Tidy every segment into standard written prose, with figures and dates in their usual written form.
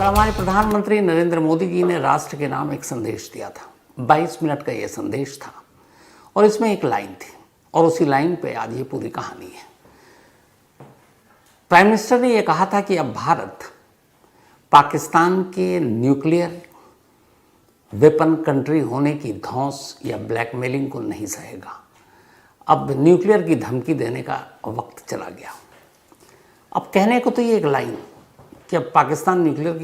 कल हमारे प्रधानमंत्री नरेंद्र मोदी जी ने राष्ट्र के नाम एक संदेश दिया था। 22 मिनट का ये संदेश था और इसमें एक लाइन थी और उसी लाइन पे आज ये पूरी कहानी है। प्राइम मिनिस्टर ने यह कहा था कि अब भारत पाकिस्तान के न्यूक्लियर वेपन कंट्री होने की धौंस या ब्लैकमेलिंग को नहीं सहेगा। अब न्यूक्लियर की धमकी देने का वक्त चला गया। अब कहने को तो ये एक लाइन कि अब पाकिस्तान न्यूक्लियर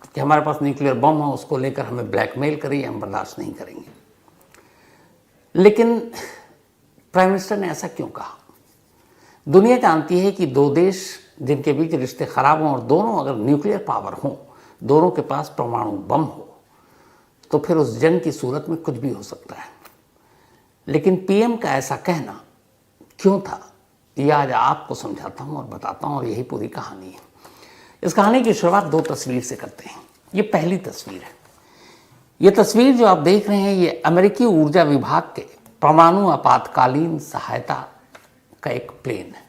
कि हमारे पास न्यूक्लियर बम है, उसको लेकर हमें ब्लैकमेल करिए, हम बर्दाश्त नहीं करेंगे। लेकिन प्राइम मिनिस्टर ने ऐसा क्यों कहा? दुनिया जानती है कि दो देश जिनके बीच रिश्ते खराब हों और दोनों अगर न्यूक्लियर पावर हों, दोनों के पास परमाणु बम हो, तो फिर उस जंग की सूरत में कुछ भी हो सकता है। लेकिन पीएम का ऐसा कहना क्यों था, ये आज आपको समझाता हूँ और बताता हूँ, और यही पूरी कहानी है। इस कहानी की शुरुआत दो तस्वीर से करते हैं। ये पहली तस्वीर है। ये तस्वीर जो आप देख रहे हैं, ये अमेरिकी ऊर्जा विभाग के परमाणु आपातकालीन सहायता का एक प्लेन है।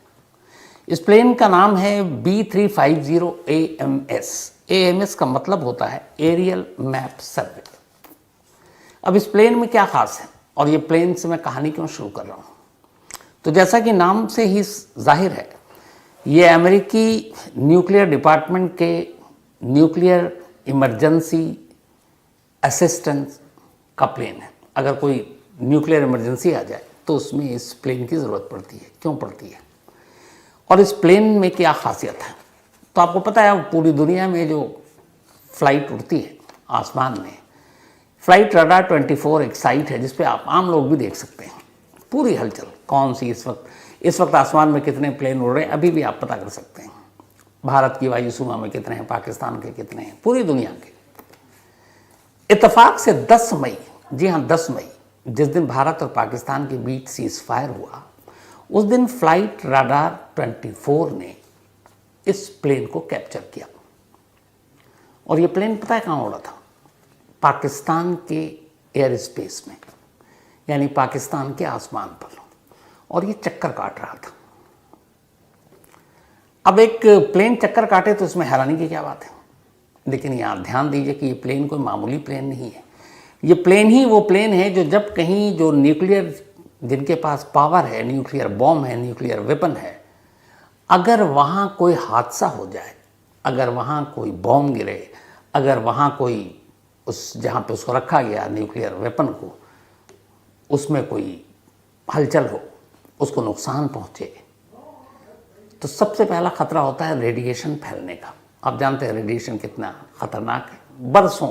इस प्लेन का नाम है B350 AMS। AMS का मतलब होता है एरियल मैप सर्वे। अब इस प्लेन में क्या खास है और ये प्लेन से मैं कहानी क्यों शुरू कर रहा हूँ? तो जैसा कि नाम से ही जाहिर है, ये अमेरिकी न्यूक्लियर डिपार्टमेंट के न्यूक्लियर इमरजेंसी असिस्टेंस का प्लेन है। अगर कोई न्यूक्लियर इमरजेंसी आ जाए तो उसमें इस प्लेन की ज़रूरत पड़ती है। क्यों पड़ती है और इस प्लेन में क्या खासियत है? तो आपको पता है, पूरी दुनिया में जो फ्लाइट उड़ती है आसमान में, फ्लाइट रडार 24 एक साइट है जिस पे आप आम लोग भी देख सकते हैं पूरी हलचल कौन सी इस वक्त आसमान में कितने प्लेन उड़ रहे हैं, अभी भी आप पता कर सकते हैं। भारत की वायु सीमा में कितने हैं, पाकिस्तान के कितने हैं, पूरी दुनिया के। इत्तेफाक से 10 मई, जी हाँ 10 मई, जिस दिन भारत और पाकिस्तान के बीच सीज फायर हुआ, उस दिन फ्लाइट रडार 24 ने इस प्लेन को कैप्चर किया। और ये प्लेन पता है कहाँ उड़ा था? पाकिस्तान के एयर स्पेस में, यानी पाकिस्तान के आसमान पर, और ये चक्कर काट रहा था। अब एक प्लेन चक्कर काटे तो इसमें हैरानी की क्या बात है, लेकिन यहाँ ध्यान दीजिए कि ये प्लेन कोई मामूली प्लेन नहीं है। ये प्लेन ही वो प्लेन है जो जब कहीं जो न्यूक्लियर, जिनके पास पावर है, न्यूक्लियर बॉम्ब है, न्यूक्लियर वेपन है, अगर वहाँ कोई हादसा हो जाए, अगर वहाँ कोई बॉम्ब गिरे, अगर वहाँ कोई उस जहाँ पे उसको रखा गया न्यूक्लियर वेपन को, उसमें कोई हलचल हो, उसको नुकसान पहुँचे, तो सबसे पहला खतरा होता है रेडिएशन फैलने का। आप जानते हैं रेडिएशन कितना खतरनाक है। बरसों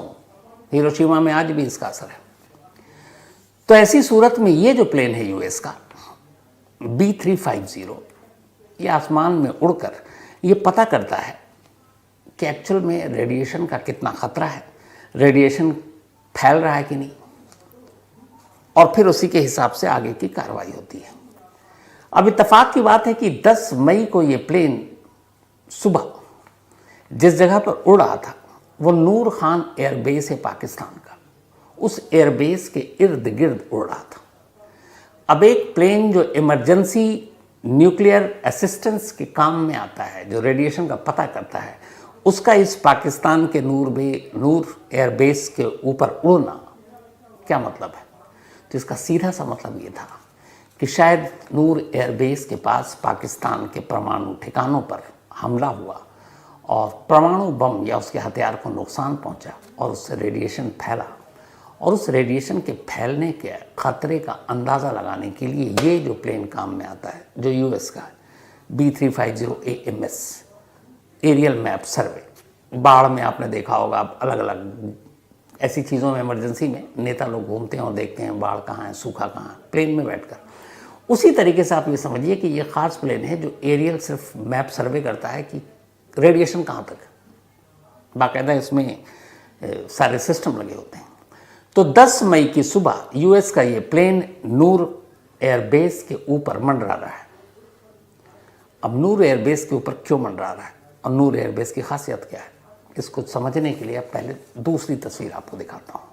हिरोशिमा में आज भी इसका असर है। तो ऐसी सूरत में ये जो प्लेन है यूएस का B350, ये आसमान में उड़कर ये पता करता है कि एक्चुअल में रेडिएशन का कितना खतरा है, रेडिएशन फैल रहा है कि नहीं, और फिर उसी के हिसाब से आगे की कार्रवाई होती है। अब इत्तेफाक की बात है कि 10 मई को ये प्लेन सुबह जिस जगह पर उड़ रहा था वो नूर खान एयरबेस है पाकिस्तान का, उस एयरबेस के इर्द गिर्द उड़ रहा था। अब एक प्लेन जो इमरजेंसी न्यूक्लियर असिस्टेंस के काम में आता है, जो रेडिएशन का पता करता है, उसका इस पाकिस्तान के नूर एयरबेस के ऊपर उड़ना क्या मतलब है? तो इसका सीधा सा मतलब ये था कि शायद नूर एयरबेस के पास पाकिस्तान के परमाणु ठिकानों पर हमला हुआ और परमाणु बम या उसके हथियार को नुकसान पहुंचा और उससे रेडिएशन फैला, और उस रेडिएशन के फैलने के खतरे का अंदाज़ा लगाने के लिए ये जो प्लेन काम में आता है, जो यूएस का है B350 AMS एरियल मैप सर्वे। बाढ़ में आपने देखा होगा, अलग अलग ऐसी चीज़ों में, इमरजेंसी में नेता लोग घूमते हैं और देखते हैं बाढ़ कहाँ है, सूखा कहाँ है, प्लेन में बैठकर। उसी तरीके से आप ये समझिए कि ये ख़ास प्लेन है जो एरियल सिर्फ मैप सर्वे करता है कि रेडिएशन कहाँ तक है। बाकायदा इसमें सारे सिस्टम लगे होते हैं। तो 10 मई की सुबह यूएस का ये प्लेन नूर एयरबेस के ऊपर मंडरा रहा है। अब नूर एयरबेस के ऊपर क्यों मंडरा रहा है और नूर एयरबेस की खासियत क्या है, इसको समझने के लिए अब पहले दूसरी तस्वीर आपको दिखाता हूँ।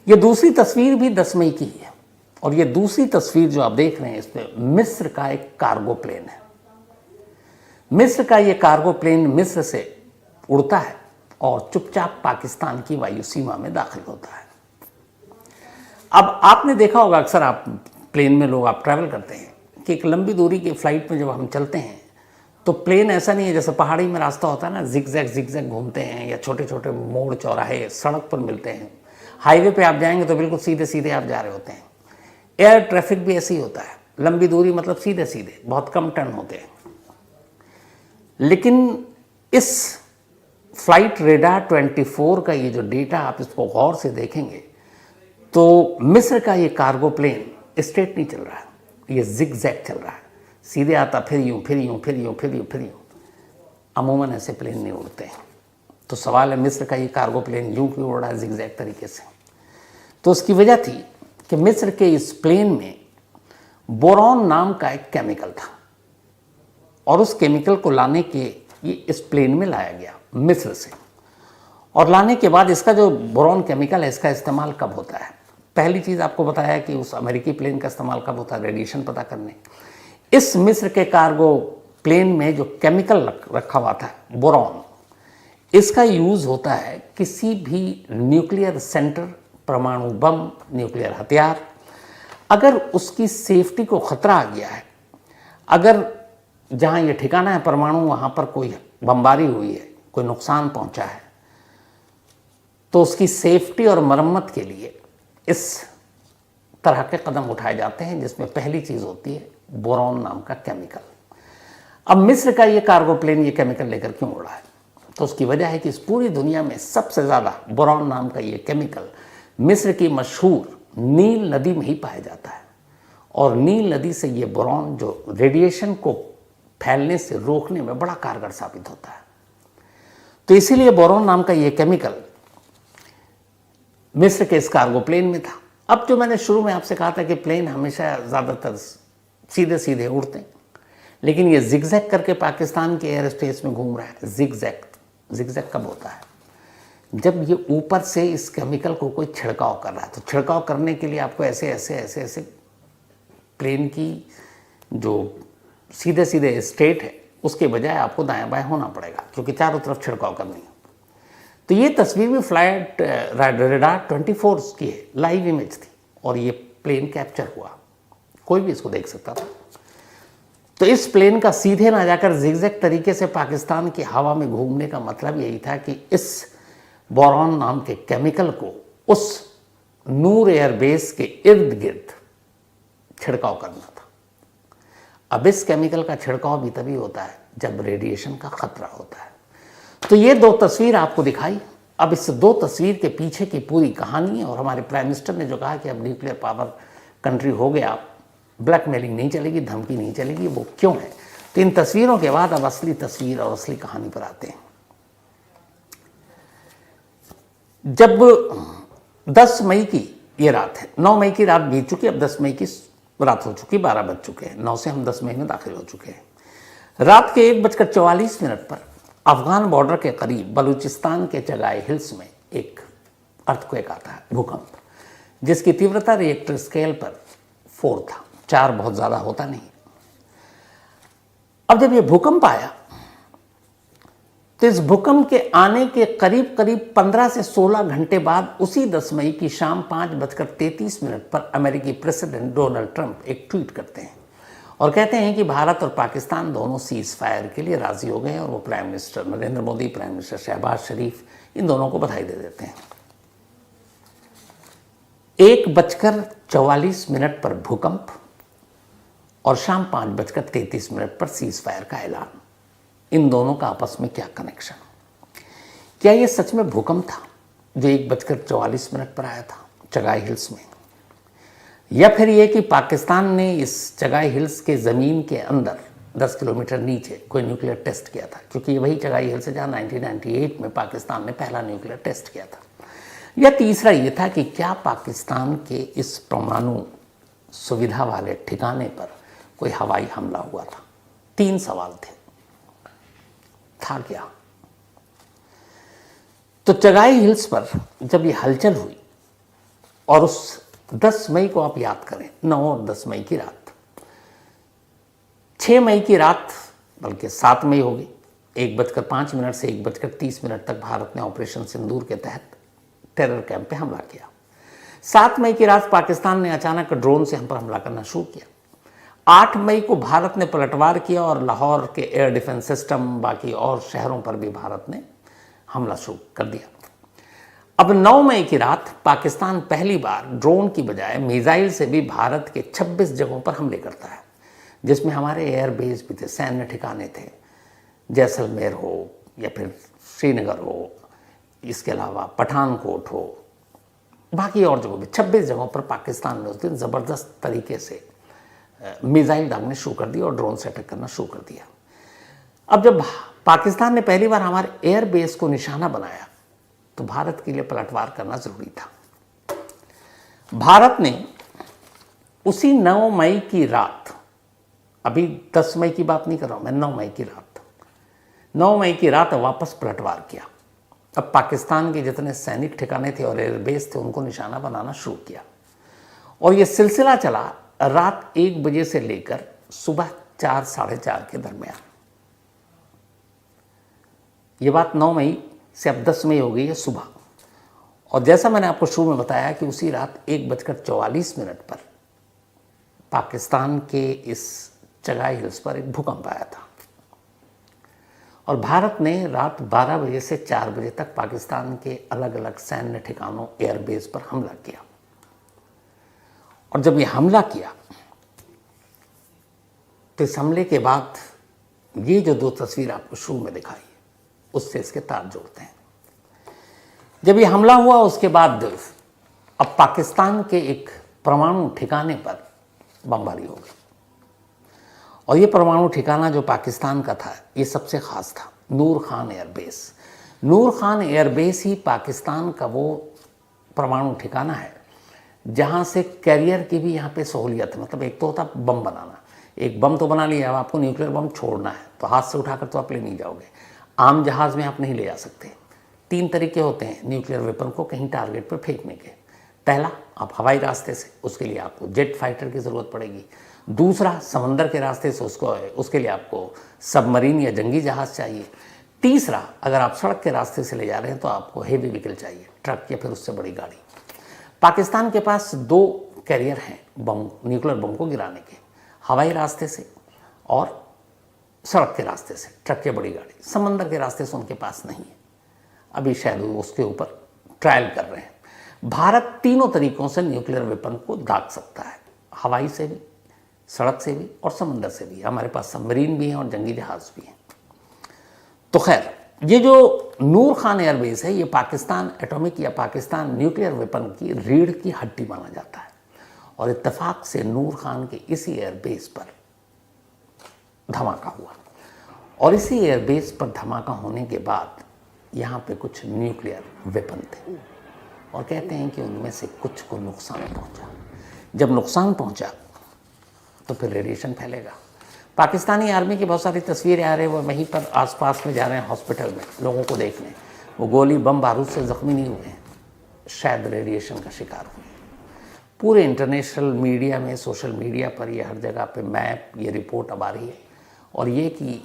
ये दूसरी तस्वीर भी 10 मई की ही है, और ये दूसरी तस्वीर जो आप देख रहे हैं इसमें मिस्र का एक कार्गो प्लेन है। मिस्र का ये कार्गो प्लेन मिस्र से उड़ता है और चुपचाप पाकिस्तान की वायु सीमा में दाखिल होता है। अब आपने देखा होगा, अक्सर आप प्लेन में लोग आप ट्रैवल करते हैं कि एक लंबी दूरी की फ़्लाइट में जब हम चलते हैं तो प्लेन ऐसा नहीं है जैसे पहाड़ी में रास्ता होता है ना, जिग-जैग घूमते हैं, या छोटे छोटे मोड़ चौराहे सड़क पर मिलते हैं। हाईवे पे आप जाएंगे तो बिल्कुल सीधे सीधे आप जा रहे होते हैं। एयर ट्रैफिक भी ऐसे ही होता है, लंबी दूरी मतलब सीधे सीधे, बहुत कम टर्न होते हैं। लेकिन इस फ्लाइट रेडार 24 का ये जो डेटा, आप इसको गौर से देखेंगे तो मिस्र का ये कार्गो प्लेन स्ट्रेट नहीं चल रहा है, ये जिग-जैग चल रहा है, सीधे आता फिर यूँ फिर यूँ फिर यूँ फिर यूँ फिर यूँ। अमूमन ऐसे प्लेन नहीं उड़ते हैं। तो सवाल है मिस्र का ये कार्गो प्लेन यूँ क्यों उड़ रहा है जिग-जैग तरीके से? तो उसकी वजह थी कि मिस्र के इस प्लेन में बोरॉन नाम का एक केमिकल था, और उस केमिकल को लाने के ये इस प्लेन में लाया गया मिस्र से। और लाने के बाद इसका जो बोरॉन केमिकल है, इसका इस्तेमाल कब होता है? पहली चीज़ आपको बताया कि उस अमेरिकी प्लेन का इस्तेमाल कब होता है, रेडिएशन पता करने। इस मिस्र के कार्गो प्लेन में जो केमिकल रखा हुआ था बोरॉन, इसका यूज़ होता है किसी भी न्यूक्लियर सेंटर, परमाणु बम, न्यूक्लियर हथियार, अगर उसकी सेफ्टी को खतरा आ गया है, अगर जहाँ ये ठिकाना है परमाणु वहाँ पर कोई बमबारी हुई है, कोई नुकसान पहुँचा है, तो उसकी सेफ्टी और मरम्मत के लिए इस तरह के कदम उठाए जाते हैं, जिसमें पहली चीज़ होती है बोरॉन नाम का केमिकल। अब मिस्र का ये कार्गो प्लेन ये केमिकल लेकर क्यों उड़ा है? तो उसकी वजह है कि इस पूरी दुनिया में सबसे ज़्यादा बोरॉन नाम का ये केमिकल मिस्र की मशहूर नील नदी में ही पाया जाता है। और नील नदी से ये बोरॉन जो रेडिएशन को फैलने से रोकने में बड़ा कारगर साबित होता है। तो इसीलिए बोरॉन नाम का ये केमिकल मिस्र के इस कार्गो प्लेन में था। अब जो मैंने शुरू में आपसे कहा था कि प्लेन हमेशा ज़्यादातर सीधे सीधे उड़ते हैं, लेकिन ये जिग-जैग करके पाकिस्तान के एयर स्पेस में घूम रहा है। जिग-जैग कब होता है? जब ये ऊपर से इस केमिकल को कोई छिड़काव कर रहा है। तो छिड़काव करने के लिए आपको ऐसे ऐसे ऐसे ऐसे प्लेन की जो सीधे सीधे स्ट्रेट है उसके बजाय आपको दाएं बाएं होना पड़ेगा, क्योंकि चारों तरफ छिड़काव करनी है। तो ये तस्वीर भी फ्लाइट रेडार 24 की है, लाइव इमेज थी, और ये प्लेन कैप्चर हुआ, कोई भी इसको देख सकता था। तो इस प्लेन का सीधे ना जाकर जिग-जैग तरीके से पाकिस्तान की हवा में घूमने का मतलब यही था कि इस बोरॉन नाम के केमिकल को उस नूर एयरबेस के इर्द गिर्द छिड़काव करना था। अब इस केमिकल का छिड़काव भी तभी होता है जब रेडिएशन का खतरा होता है। तो ये दो तस्वीर आपको दिखाई। अब इस दो तस्वीर के पीछे की पूरी कहानी है, और हमारे प्राइम मिनिस्टर ने जो कहा कि अब न्यूक्लियर पावर कंट्री हो गया, ब्लैकमेलिंग नहीं चलेगी, धमकी नहीं चलेगी, वो क्यों है? तो इन तस्वीरों के बाद अब असली तस्वीर और असली कहानी पर आते हैं। जब 10 मई की ये रात है, 9 मई की रात बीत चुकी, अब 10 मई की रात हो चुकी, 12 बज चुके हैं, 9 से हम 10 मई में दाखिल हो चुके हैं। रात के 1:44 पर अफगान बॉर्डर के करीब बलूचिस्तान के चगाई हिल्स में एक अर्थक्वेक आता है, भूकंप, जिसकी तीव्रता रिएक्टर स्केल पर 4 था। 4 बहुत ज़्यादा होता नहीं। अब जब ये भूकंप आया तो इस भूकंप के आने के करीब करीब 15 से 16 घंटे बाद उसी 10 मई की शाम 5:33 पर अमेरिकी प्रेसिडेंट डोनाल्ड ट्रंप एक ट्वीट करते हैं और कहते हैं कि भारत और पाकिस्तान दोनों सीज फायर के लिए राजी हो गए हैं, और वो prime minister Narendra Modi, prime minister Shahbaz Sharif, इन दोनों को बधाई दे देते हैं। 1:44 पर भूकंप और शाम 5:33 पर सीज फायर का ऐलान। इन दोनों का आपस में क्या कनेक्शन? क्या ये सच में भूकंप था जो 1:44 पर आया था चगाई हिल्स में, या फिर ये कि पाकिस्तान ने इस चगाई हिल्स के ज़मीन के अंदर 10 किलोमीटर नीचे कोई न्यूक्लियर टेस्ट किया था? क्योंकि ये वही चगाई हिल्स है जहाँ 1998 में पाकिस्तान ने पहला न्यूक्लियर टेस्ट किया था। या तीसरा ये था कि क्या पाकिस्तान के इस परमाणु सुविधा वाले ठिकाने पर कोई हवाई हमला हुआ था? 3 सवाल थे। था क्या? तो चगाई हिल्स पर जब ये हलचल हुई, और उस 10 मई को आप याद करें, 9 और 10 मई की रात, 6 मई की रात, बल्कि 7 मई होगी, 1:05 से 1:30 तक भारत ने ऑपरेशन सिंदूर के तहत टेरर कैंप पे हमला किया। 7 मई की रात पाकिस्तान ने अचानक ड्रोन से हम पर हमला करना शुरू किया। 8 मई को भारत ने पलटवार किया और लाहौर के एयर डिफेंस सिस्टम, बाकी और शहरों पर भी भारत ने हमला शुरू कर दिया। अब 9 मई की रात पाकिस्तान पहली बार ड्रोन की बजाय मिसाइल से भी भारत के 26 जगहों पर हमले करता है, जिसमें हमारे एयरबेस भी थे, सैन्य ठिकाने थे, जैसलमेर हो या फिर श्रीनगर हो, इसके अलावा पठानकोट हो, बाकी और जगहों पर 26 जगहों पर पाकिस्तान ने उस दिन ज़बरदस्त तरीके से मिसाइल दागने शुरू कर दिया और ड्रोन से अटैक करना शुरू कर दिया। अब जब पाकिस्तान ने पहली बार हमारे एयरबेस को निशाना बनाया तो भारत के लिए पलटवार करना जरूरी था। भारत ने उसी 9 मई की रात, अभी 10 मई की बात नहीं कर रहा हूं मैं, 9 मई की रात वापस पलटवार किया। अब पाकिस्तान के जितने सैनिक ठिकाने थे और एयरबेस थे उनको निशाना बनाना शुरू किया और यह सिलसिला चला रात 1 बजे से लेकर सुबह 4 साढ़े 4 के दरमियान। ये बात 9 मई से अब 10 मई हो गई है सुबह। और जैसा मैंने आपको शुरू में बताया कि उसी रात 1:44 पर पाकिस्तान के इस चगाई हिल्स पर एक भूकंप आया था और भारत ने रात 12 बजे से 4 बजे तक पाकिस्तान के अलग अलग सैन्य ठिकानों, एयरबेस पर हमला किया। और जब ये हमला किया तो इस हमले के बाद ये जो 2 तस्वीर आपको शुरू में दिखाई उससे इसके तार जोड़ते हैं। जब ये हमला हुआ उसके बाद अब पाकिस्तान के एक परमाणु ठिकाने पर बमबारी हो गई और ये परमाणु ठिकाना जो पाकिस्तान का था ये सबसे ख़ास था, नूर खान एयरबेस। नूर खान एयरबेस ही पाकिस्तान का वो परमाणु ठिकाना है जहाँ से कैरियर की भी यहाँ पे सहूलियत है। मतलब एक तो होता बम बनाना, एक बम तो बना लिया, अब आपको न्यूक्लियर बम छोड़ना है तो हाथ से उठाकर तो आप ले नहीं जाओगे, आम जहाज़ में आप नहीं ले जा सकते। 3 तरीके होते हैं न्यूक्लियर वेपन को कहीं टारगेट पर फेंकने के। पहला, आप हवाई रास्ते से, उसके लिए आपको जेट फाइटर की ज़रूरत पड़ेगी। दूसरा, समंदर के रास्ते से उसके लिए आपको सबमरीन या जंगी जहाज़ चाहिए। तीसरा, अगर आप सड़क के रास्ते से ले जा रहे हैं तो आपको हेवी व्हीकल चाहिए, ट्रक या फिर उससे बड़ी गाड़ी। पाकिस्तान के पास 2 कैरियर हैं बम, न्यूक्लियर बम को गिराने के, हवाई रास्ते से और सड़क के रास्ते से, ट्रक या बड़ी गाड़ी। समंदर के रास्ते से उनके पास नहीं है, अभी शायद वो उसके ऊपर ट्रायल कर रहे हैं। भारत तीनों तरीकों से न्यूक्लियर वेपन को दाग सकता है, हवाई से भी, सड़क से भी और समंदर से भी। हमारे पास सबमरीन भी हैं और जंगी जहाज़ भी हैं। तो खैर, ये जो नूर खान एयरबेस है ये पाकिस्तान एटॉमिक या पाकिस्तान न्यूक्लियर वेपन की रीढ़ की हड्डी माना जाता है और इत्तेफाक से नूर खान के इसी एयरबेस पर धमाका हुआ और इसी एयरबेस पर धमाका होने के बाद यहाँ पे कुछ न्यूक्लियर वेपन थे और कहते हैं कि उनमें से कुछ को नुकसान पहुँचा। जब नुकसान पहुँचा तो फिर रेडिएशन फैलेगा। पाकिस्तानी आर्मी की बहुत सारी तस्वीरें आ रही हैं, वो वहीं पर आसपास में जा रहे हैं हॉस्पिटल में लोगों को देखने, वो गोली बम बारूद से ज़ख्मी नहीं हुए हैं, शायद रेडिएशन का शिकार हुए। पूरे इंटरनेशनल मीडिया में, सोशल मीडिया पर, ये हर जगह पे मैप, ये रिपोर्ट अब आ रही है और ये कि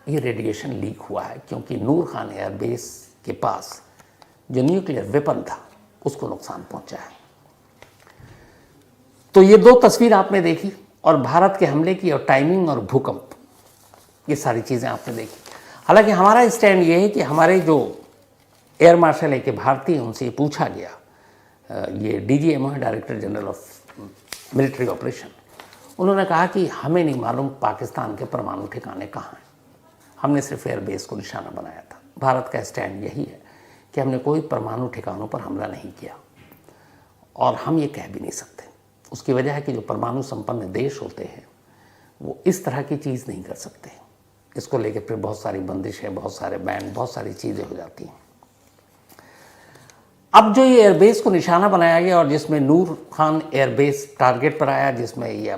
ये रेडिएशन लीक हुआ है क्योंकि नूर खान एयरबेस के पास जो न्यूक्लियर वेपन था उसको नुकसान पहुंचा है। तो ये 2 तस्वीर आपने देखी और भारत के हमले की और टाइमिंग और भूकंप, ये सारी चीज़ें आपने देखी। हालांकि हमारा स्टैंड ये है कि हमारे जो एयर मार्शल है कि भारतीय, उनसे ये पूछा गया, ये DGMO है, director general of military operation, उन्होंने कहा कि हमें नहीं मालूम पाकिस्तान के परमाणु ठिकाने कहाँ हैं, हमने सिर्फ एयरबेस को निशाना बनाया था। भारत का स्टैंड यही है कि हमने कोई परमाणु ठिकानों पर हमला नहीं किया और हम ये कह भी नहीं सकते। उसकी वजह है कि जो परमाणु संपन्न देश होते हैं वो इस तरह की चीज़ नहीं कर सकते, इसको लेकर फिर बहुत सारी बंदिशें, बहुत सारे बैन, बहुत सारी चीज़ें हो जाती हैं। अब जो ये एयरबेस को निशाना बनाया गया और जिसमें नूर खान एयरबेस टारगेट पर आया, जिसमें ये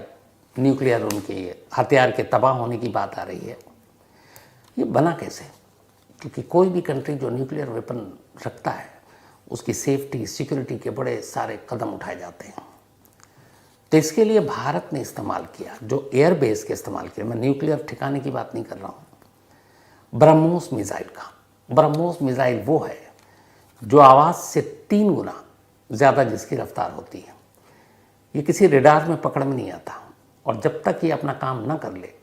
न्यूक्लियर उनके हथियार के तबाह होने की बात आ रही है, ये बना कैसे? क्योंकि कोई भी कंट्री जो न्यूक्लियर वेपन रखता है उसकी सेफ्टी, सिक्योरिटी के बड़े सारे कदम उठाए जाते हैं। तो इसके लिए भारत ने इस्तेमाल किया, जो एयरबेस के इस्तेमाल किया, मैं न्यूक्लियर ठिकाने की बात नहीं कर रहा हूँ, ब्रह्मोस मिसाइल का। ब्रह्मोस मिसाइल वो है जो आवाज़ से 3 गुना ज़्यादा जिसकी रफ्तार होती है। ये किसी रेडार में पकड़ में नहीं आता, और जब तक ये अपना काम न कर ले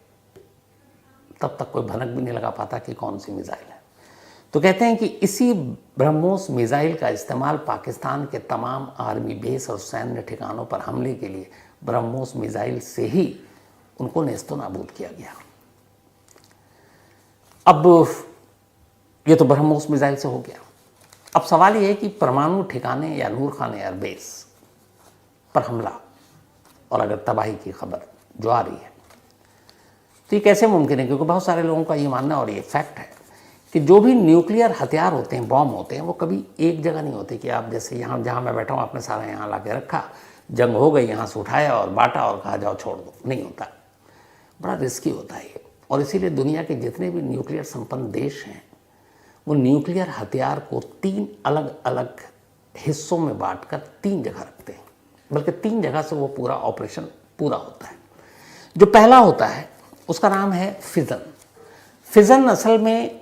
तब तक कोई भनक भी नहीं लगा पाता कि कौन सी मिसाइल है। तो कहते हैं कि इसी ब्रह्मोस मिसाइल का इस्तेमाल पाकिस्तान के तमाम आर्मी बेस और सैन्य ठिकानों पर हमले के लिए ब्रह्मोस मिसाइल से ही उनको नेस्तो नाबूद किया गया। अब ये तो ब्रह्मोस मिसाइल से हो गया। अब सवाल ये है कि परमाणु ठिकाने या नूर खान एयरबेस पर हमला और अगर तबाही की खबर जो आ रही है तो ये कैसे मुमकिन है? क्योंकि बहुत सारे लोगों का ये मानना और ये फैक्ट है कि जो भी न्यूक्लियर हथियार होते हैं, बॉम्ब होते हैं, वो कभी एक जगह नहीं होते कि आप जैसे यहाँ जहाँ मैं बैठा हूँ आपने सारा यहाँ ला के रखा, जंग हो गई, यहाँ से उठाया और बांटा और कहा जाओ छोड़ दो। नहीं होता, बड़ा रिस्की होता है ये। और इसीलिए दुनिया के जितने भी न्यूक्लियर संपन्न देश हैं वो न्यूक्लियर हथियार को 3 अलग अलग हिस्सों में बांटकर 3 जगह रखते हैं, बल्कि 3 जगह से वो पूरा ऑपरेशन पूरा होता है। जो पहला होता है उसका नाम है फिजन। फिजन असल में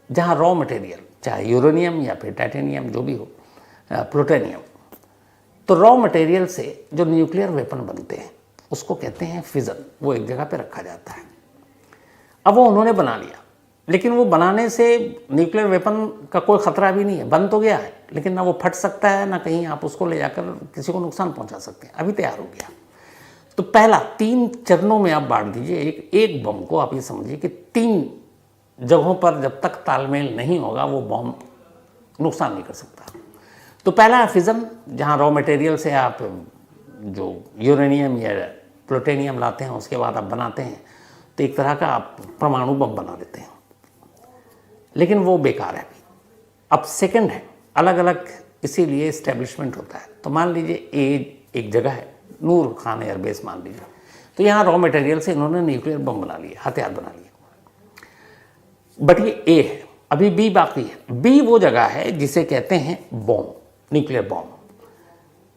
जहाँ रॉ मटेरियल, चाहे यूरेनियम या फिर टाइटेनियम जो भी हो, प्लूटोनियम, तो रॉ मटेरियल से जो न्यूक्लियर वेपन बनते हैं उसको कहते हैं फिजन। वो एक जगह पे रखा जाता है। अब वो उन्होंने बना लिया, लेकिन वो बनाने से न्यूक्लियर वेपन का कोई ख़तरा भी नहीं है, बन तो गया है, लेकिन ना वो फट सकता है ना कहीं आप उसको ले जाकर किसी को नुकसान पहुंचा सकते हैं। अभी तैयार हो गया। तो पहला 3 चरणों में आप बांट दीजिए। एक बम को आप ये समझिए कि 3 जगहों पर जब तक तालमेल नहीं होगा वो बम नुकसान नहीं कर सकता। तो पहला है फिजन, जहाँ रॉ मटेरियल से आप जो यूरेनियम या प्लूटोनियम लाते हैं उसके बाद आप बनाते हैं, तो एक तरह का आप परमाणु बम बना लेते हैं, लेकिन वो बेकार है। अब सेकंड है अलग अलग, इसीलिए इस्टेब्लिशमेंट होता है। तो मान लीजिए एक जगह है नूर खान एयरबेस मान लीजिए, तो यहाँ रॉ मटेरियल से इन्होंने न्यूक्लियर बम बना लिए, हथियार बना लिए। बट ये ए है, अभी बी बाकी है। बी वो जगह है जिसे कहते हैं बॉम्ब, न्यूक्लियर बॉम्ब।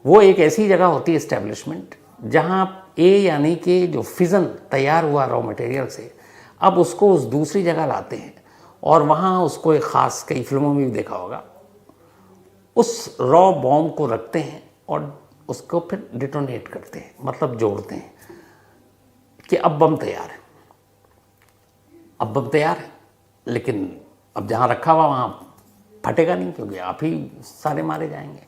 वो एक ऐसी जगह होती है इस्टेब्लिशमेंट जहाँ ए यानी कि जो फिजन तैयार हुआ रॉ मटेरियल से, अब उसको उस दूसरी जगह लाते हैं और वहाँ उसको एक ख़ास, कई फिल्मों में भी देखा होगा, उस रॉ बॉम्ब को रखते हैं और उसको फिर डिटोनेट करते हैं, मतलब जोड़ते हैं कि अब बम तैयार है, अब बम तैयार है। लेकिन अब जहाँ रखा हुआ वहाँ फटेगा नहीं, क्योंकि आप ही सारे मारे जाएंगे।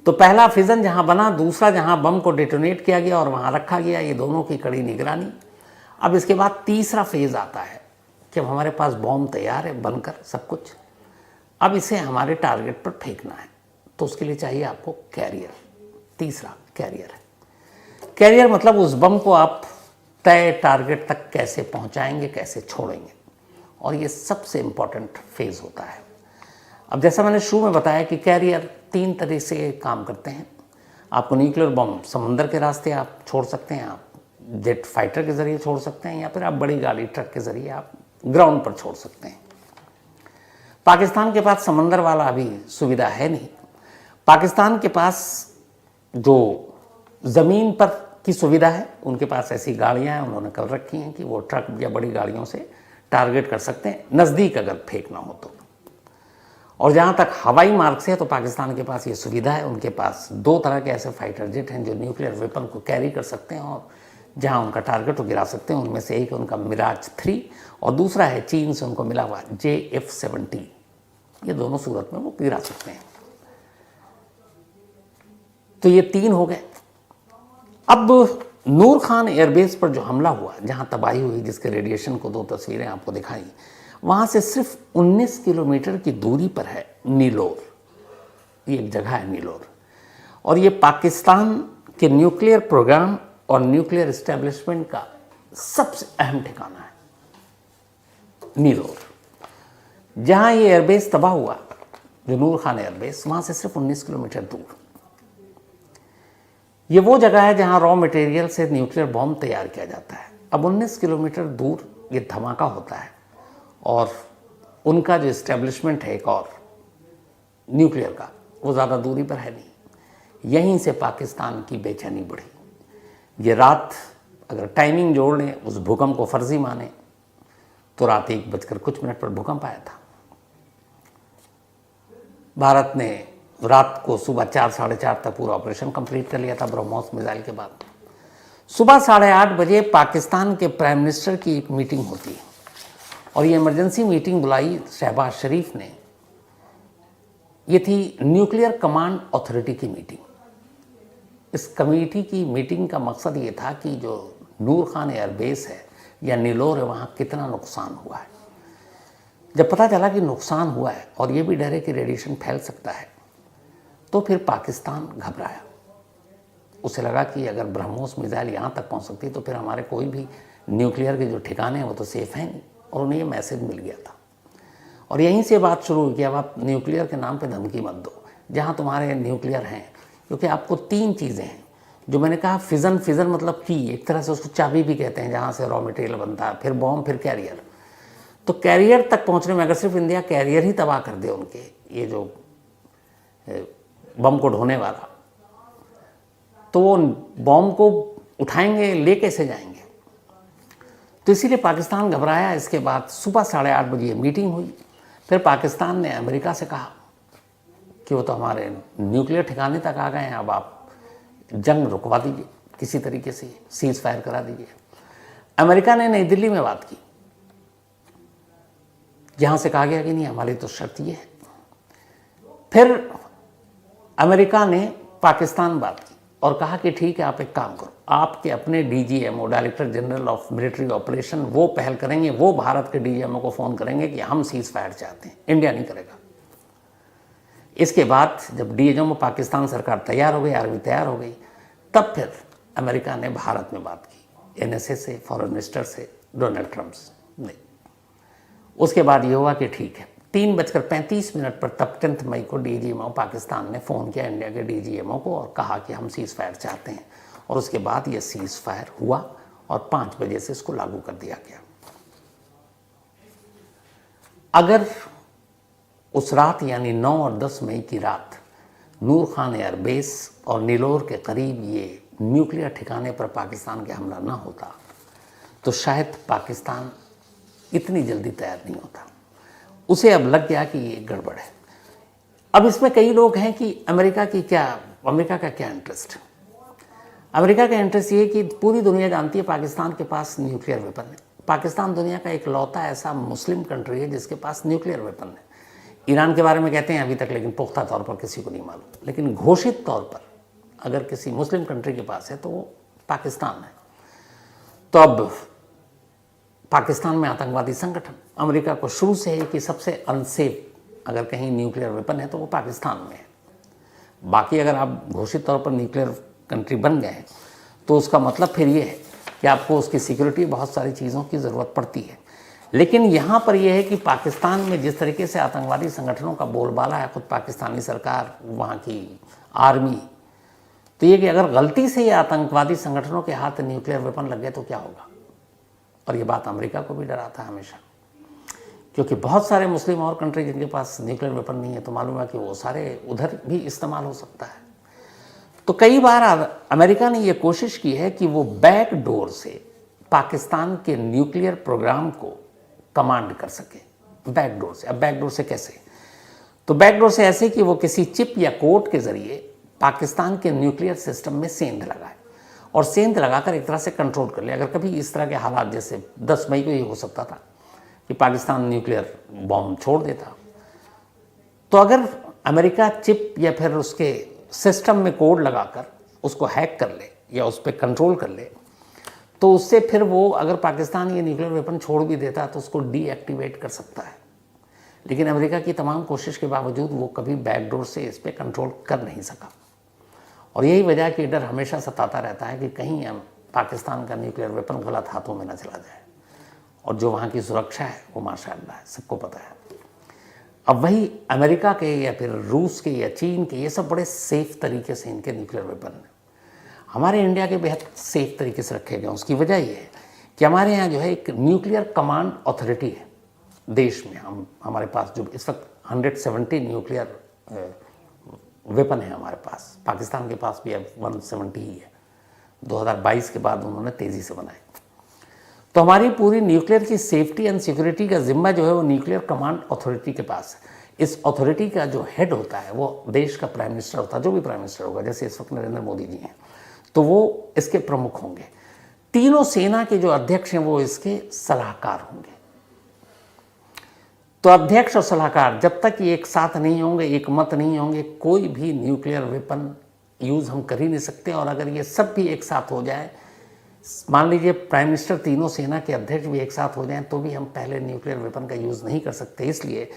तो पहला फिजन जहाँ बना, दूसरा जहाँ बम को डिटोनेट किया गया और वहाँ रखा गया, ये दोनों की कड़ी निगरानी। अब इसके बाद तीसरा फेज़ आता है कि अब हमारे पास बॉम्ब तैयार है बनकर सब कुछ, अब इसे हमारे टारगेट पर फेंकना है। तो उसके लिए चाहिए आपको कैरियर। तीसरा कैरियर है। कैरियर मतलब उस बम को आप तय टारगेट तक कैसे पहुंचाएंगे, कैसे छोड़ेंगे, और ये सबसे इम्पॉर्टेंट फेज़ होता है। अब जैसा मैंने शुरू में बताया कि कैरियर 3 तरह से काम करते हैं। आपको न्यूक्लियर बम समंदर के रास्ते आप छोड़ सकते हैं, आप जेट फाइटर के ज़रिए छोड़ सकते हैं, या फिर आप बड़ी गाड़ी ट्रक के ज़रिए आप ग्राउंड पर छोड़ सकते हैं। पाकिस्तान के पास समंदर वाला अभी सुविधा है नहीं। पाकिस्तान के पास जो ज़मीन पर की सुविधा है, उनके पास ऐसी गाड़ियाँ हैं, उन्होंने कर रखी हैं कि वो ट्रक या बड़ी गाड़ियों से टारगेट कर सकते हैं, नज़दीक अगर फेंकना हो तो। और जहाँ तक हवाई मार्ग से है तो पाकिस्तान के पास ये सुविधा है। उनके पास 2 तरह के ऐसे फाइटर जेट हैं जो न्यूक्लियर वेपन को कैरी कर सकते हैं और जहाँ उनका टारगेट को गिरा सकते हैं। उनमें से एक है उनका मिराज 3 और दूसरा है चीन से उनको मिला हुआ JF-17। ये दोनों सूरत में वो गिरा सकते हैं। तो ये 3 हो गए। अब नूर खान एयरबेस पर जो हमला हुआ, जहाँ तबाही हुई, जिसके रेडिएशन को 2 तस्वीरें आपको दिखाई, वहाँ से सिर्फ 19 किलोमीटर की दूरी पर है नीलोर। ये एक जगह है नीलोर, और ये पाकिस्तान के न्यूक्लियर प्रोग्राम और न्यूक्लियर इस्टेब्लिशमेंट का सबसे अहम ठिकाना है नीलोर। जहाँ ये एयरबेस तबाह हुआ, जो नूर खान एयरबेस, वहाँ से सिर्फ 19 किलोमीटर दूर। ये वो जगह है जहाँ रॉ मटेरियल से न्यूक्लियर बॉम्ब तैयार किया जाता है। अब 19 किलोमीटर दूर ये धमाका होता है और उनका जो इस्टेब्लिशमेंट है एक और न्यूक्लियर का, वो ज़्यादा दूरी पर है नहीं। यहीं से पाकिस्तान की बेचैनी बढ़ी। ये रात अगर टाइमिंग जोड़ लें, उस भूकंप को फर्जी माने, तो रात 1:00 पर भूकंप आया था। भारत ने रात को सुबह 4 साढ़े 4 तक पूरा ऑपरेशन कंप्लीट कर लिया था ब्रह्मोस मिसाइल के बाद। सुबह 8:30 बजे पाकिस्तान के प्राइम मिनिस्टर की एक मीटिंग होती है और ये इमरजेंसी मीटिंग बुलाई शहबाज शरीफ ने। ये थी न्यूक्लियर कमांड अथॉरिटी की मीटिंग। इस कमेटी की मीटिंग का मकसद ये था कि जो नूर खान एयरबेस है या नीलोर है वहाँ कितना नुकसान हुआ है। जब पता चला कि नुकसान हुआ है और ये भी डर है कि रेडिएशन फैल सकता है, तो फिर पाकिस्तान घबराया। उसे लगा कि अगर ब्रह्मोस मिसाइल यहाँ तक पहुँच सकती तो फिर हमारे कोई भी न्यूक्लियर के जो ठिकाने हैं वो तो सेफ हैं नहीं। और उन्हें ये मैसेज मिल गया था और यहीं से बात शुरू हुई कि अब आप न्यूक्लियर के नाम पे धमकी मत दो जहाँ तुम्हारे न्यूक्लियर हैं, क्योंकि आपको 3 चीज़ें हैं जो मैंने कहा। फिज़न मतलब की, एक तरह से उसको चाबी भी कहते हैं जहाँ से रॉ मटेरियल बनता है, फिर बॉम्ब, फिर कैरियर। तो कैरियर तक पहुँचने में अगर सिर्फ इंडिया कैरियर ही तबाह कर दे उनके, ये जो बम को ढोने वाला, तो वो बॉम्ब को उठाएंगे, ले कैसे जाएंगे। तो इसीलिए पाकिस्तान घबराया। इसके बाद सुबह 8:30 बजे मीटिंग हुई। फिर पाकिस्तान ने अमेरिका से कहा कि वो तो हमारे न्यूक्लियर ठिकाने तक आ गए हैं, अब आप जंग रुकवा दीजिए, किसी तरीके से सीज फायर करा दीजिए। अमेरिका ने नई दिल्ली में बात की, जहाँ से कहा गया कि नहीं हमारी तो शर्त ये है। फिर अमेरिका ने पाकिस्तान बात की और कहा कि ठीक है, आप एक काम करो, आपके अपने DGMO, director general of military operation, वो पहल करेंगे, वो भारत के डीजीएमओ को फ़ोन करेंगे कि हम सीज फायर चाहते हैं, इंडिया नहीं करेगा। इसके बाद जब डीजीएमओ पाकिस्तान सरकार तैयार हो गई, आर्मी तैयार हो गई, तब फिर अमेरिका ने भारत में बात की, एनएसए से, फॉरेन मिनिस्टर से, डोनाल्ड ट्रंप ने। उसके बाद ये हुआ कि ठीक है, 3:35 पर तब 10 मई को डीजीएमओ पाकिस्तान ने फ़ोन किया इंडिया के डीजीएमओ को और कहा कि हम सीज़ फायर चाहते हैं। और उसके बाद ये सीज़ फायर हुआ और 5 बजे से इसको लागू कर दिया गया। अगर उस रात यानी 9 और 10 मई की रात नूर खान एयरबेस और नीलोर के करीब ये न्यूक्लियर ठिकाने पर पाकिस्तान के हमला ना होता तो शायद पाकिस्तान इतनी जल्दी तैयार नहीं होता। उसे अब लग गया कि ये गड़बड़ है। अब इसमें कई लोग हैं कि अमेरिका का क्या इंटरेस्ट। अमेरिका का इंटरेस्ट ये है कि पूरी दुनिया जानती है पाकिस्तान के पास न्यूक्लियर वेपन है। पाकिस्तान दुनिया का इकलौता ऐसा मुस्लिम कंट्री है जिसके पास न्यूक्लियर वेपन है। ईरान के बारे में कहते हैं अभी तक, लेकिन पुख्ता तौर पर किसी को नहीं मालूम। लेकिन घोषित तौर पर अगर किसी मुस्लिम कंट्री के पास है तो वो पाकिस्तान है। तो अब पाकिस्तान में आतंकवादी संगठन, अमेरिका को शुरू से है कि सबसे अनसेफ अगर कहीं न्यूक्लियर वेपन है तो वो पाकिस्तान में है। बाकी अगर आप घोषित तौर पर न्यूक्लियर कंट्री बन गए हैं तो उसका मतलब फिर ये है कि आपको उसकी सिक्योरिटी, बहुत सारी चीज़ों की ज़रूरत पड़ती है। लेकिन यहाँ पर यह है कि पाकिस्तान में जिस तरीके से आतंकवादी संगठनों का बोलबाला है, खुद पाकिस्तानी सरकार, वहाँ की आर्मी, तो ये कि अगर गलती से ये आतंकवादी संगठनों के हाथ न्यूक्लियर वेपन लग गए तो क्या होगा। और ये बात अमेरिका को भी डराता है हमेशा, क्योंकि बहुत सारे मुस्लिम और कंट्री जिनके पास न्यूक्लियर वेपन नहीं है तो मालूम है कि वो सारे उधर भी इस्तेमाल हो सकता है। तो कई बार अमेरिका ने ये कोशिश की है कि वो बैक डोर से पाकिस्तान के न्यूक्लियर प्रोग्राम को कमांड कर सके, बैक डोर से। अब बैक डोर से कैसे? तो बैक डोर से ऐसे कि वो किसी चिप या कोड के ज़रिए पाकिस्तान के न्यूक्लियर सिस्टम में सेंध लगाए और सेंध लगाकर एक तरह से कंट्रोल कर ले। अगर कभी इस तरह के हालात, जैसे 10 मई को ये हो सकता था कि पाकिस्तान न्यूक्लियर बॉम्ब छोड़ देता, तो अगर अमेरिका चिप या फिर उसके सिस्टम में कोड लगाकर उसको हैक कर ले या उस पर कंट्रोल कर ले, तो उससे फिर वो, अगर पाकिस्तान ये न्यूक्लियर वेपन छोड़ भी देता तो उसको डीएक्टिवेट कर सकता है। लेकिन अमेरिका की तमाम कोशिश के बावजूद वो कभी बैकडोर से इस पर कंट्रोल कर नहीं सका। और यही वजह कि डर हमेशा सताता रहता है कि कहीं हम पाकिस्तान का न्यूक्लियर वेपन गलत हाथों में न चला जाए। और जो वहाँ की सुरक्षा है वो माशाअल्लाह है, सबको पता है। अब वही अमेरिका के या फिर रूस के या चीन के, ये सब बड़े सेफ तरीके से इनके न्यूक्लियर वेपन हैं। हमारे इंडिया के बेहद सेफ तरीके से रखे गए। उसकी वजह ये है कि हमारे यहाँ जो है एक न्यूक्लियर कमांड अथॉरिटी है देश में। हमारे पास जो इस वक्त 170 न्यूक्लियर वेपन है हमारे पास। पाकिस्तान के पास भी अब 170 ही है। 2022 के बाद उन्होंने तेज़ी से बनाए। तो हमारी पूरी न्यूक्लियर की सेफ्टी एंड सिक्योरिटी का जिम्मा जो है वो न्यूक्लियर कमांड अथॉरिटी के पास है। इस अथॉरिटी का जो हेड होता है वो देश का प्राइम मिनिस्टर होता है, जो भी प्राइम मिनिस्टर होगा, जैसे इस वक्त नरेंद्र मोदी जी हैं तो वो इसके प्रमुख होंगे। तीनों सेना के जो अध्यक्ष हैं वो इसके सलाहकार होंगे। तो अध्यक्ष और सलाहकार जब तक ये एक साथ नहीं होंगे, एक मत नहीं होंगे, कोई भी न्यूक्लियर वेपन यूज़ हम कर ही नहीं सकते। और अगर ये सब भी एक साथ हो जाए, मान लीजिए प्राइम मिनिस्टर, तीनों सेना के अध्यक्ष भी एक साथ हो जाएं, तो भी हम पहले न्यूक्लियर वेपन का यूज़ नहीं कर सकते, इसलिए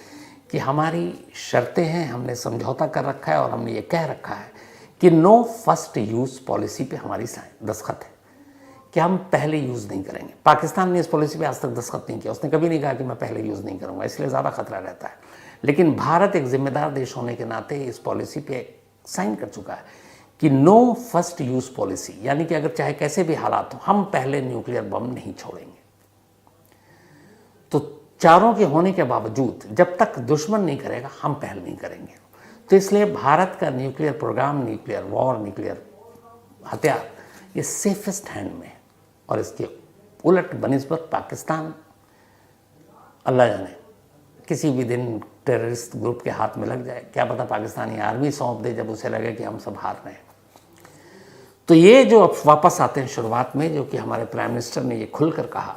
कि हमारी शर्तें हैं, हमने समझौता कर रखा है और हमने ये कह रखा है कि नो फर्स्ट यूज़ पॉलिसी पे हमारी दस्तखत है कि हम पहले यूज़ नहीं करेंगे। पाकिस्तान ने इस पॉलिसी पे आज तक दस्तखत नहीं किया, उसने कभी नहीं कहा कि मैं पहले यूज़ नहीं करूँगा, इसलिए ज़्यादा खतरा रहता है। लेकिन भारत एक जिम्मेदार देश होने के नाते इस पॉलिसी पे साइन कर चुका है कि नो फर्स्ट यूज़ पॉलिसी, यानी कि अगर चाहे कैसे भी हालात हो, हम पहले न्यूक्लियर बम नहीं छोड़ेंगे। तो चारों के होने के बावजूद जब तक दुश्मन नहीं करेगा, हम पहले नहीं करेंगे। तो इसलिए भारत का nuclear programme, nuclear war, nuclear हथियार, ये सेफेस्ट हैंड में है। और इसके उलट बनिस्बत पाकिस्तान, अल्लाह जाने, किसी भी दिन टेररिस्ट ग्रुप के हाथ में लग जाए, क्या पता पाकिस्तानी आर्मी सौंप दे जब उसे लगे कि हम सब हार रहे हैं। तो ये जो अब वापस आते हैं शुरुआत में, जो कि हमारे प्राइम मिनिस्टर ने ये खुलकर कहा